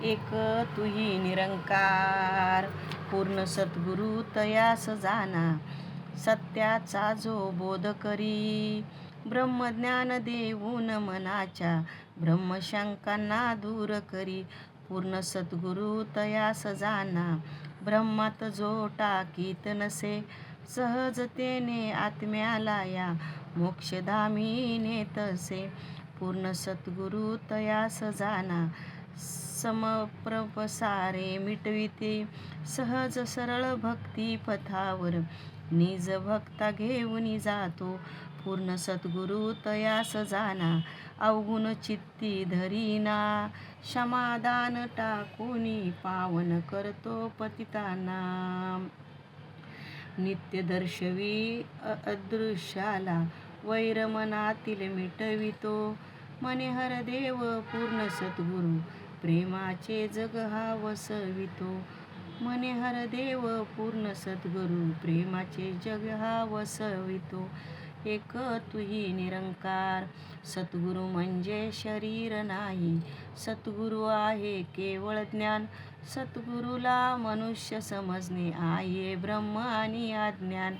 एक तुही निरंकार, पूर्ण सद्गुरु तयास जाना, सत्याचा जो बोध करी, ब्रह्मज्ञान देऊन मनाच्या ब्रह्मशंकांना दूर करी. पूर्ण सद्गुरु तयास जाना, ब्रह्मात जो टाकीत नसे, सहजतेने आत्म्याला या मोक्षधामी नेतसे. पूर्ण सद्गुरु तयास जाना, समप्रपसारे मिटविते, सहज सरळ भक्ती पथावर निज भक्ता घेऊन जातो. पूर्ण सद्गुरु तयास जाना, अवगुण चित्ती धरीना, क्षमादान टाकूनी पावन करतो पतितांना. नित्य दर्शवी अदृश्याला, वैर मनातील मिटवितो, मने हर देव पूर्ण सद्गुरु, प्रेमाचे जग हा वसवितो. मने हर देव पूर्ण सद्गुरु, प्रेमाचे जग हा वसवितो. एक तुही निरंकार, सद्गुरु म्हणजे शरीर नाही, सद्गुरु आहे केवळ ज्ञान. सद्गुरुला मनुष्य समजणे आहे ब्रह्म आणि अज्ञान.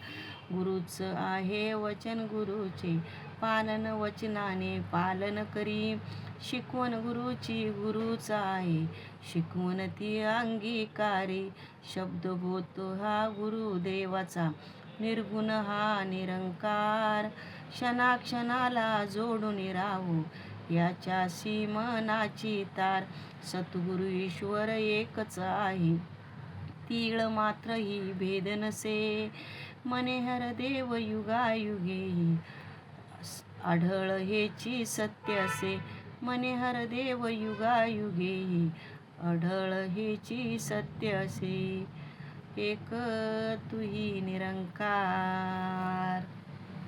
गुरुच आहे वचन गुरुचे, पालन वचनाने पालन करी. शिकवण गुरुची गुरुच आहे, शिकवण ती अंगीकारी. शब्द बोलतो हा गुरुदेवाचा, निर्गुण हा निरंकार. क्षणाक्षणाला जोडून राहू, याच्याशी मनाची तार. सद्गुरु ईश्वर एकच आहे, तीळ मात्रही भेद नसे, मने हर देव युगायुगे आढळ हेची सत्य असे. मने हर देव युगायुगे आढळ हेची सत्य असे. एक तुही निरंकार.